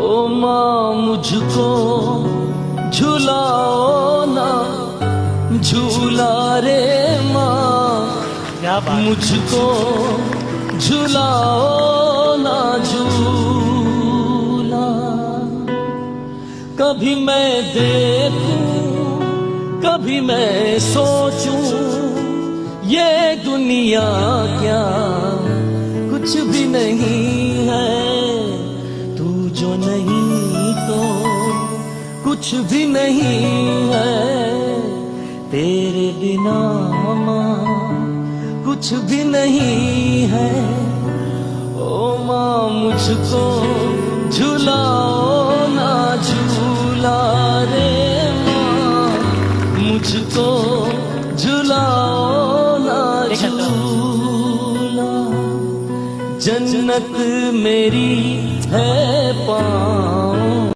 माँ मुझको झुलाओ ना झूला रे माँ, क्या बात। मुझको झुलाओ ना झूला। कभी मैं देखूं कभी मैं सोचूं, ये दुनिया क्या कुछ भी नहीं है, तू जो नहीं तो कुछ भी नहीं है, तेरे बिना माँ कुछ भी नहीं है। ओ माँ मुझको झुलाओ ना झूला रे माँ, मुझको झुलाओ ना झूला। जन्नत मेरी है पास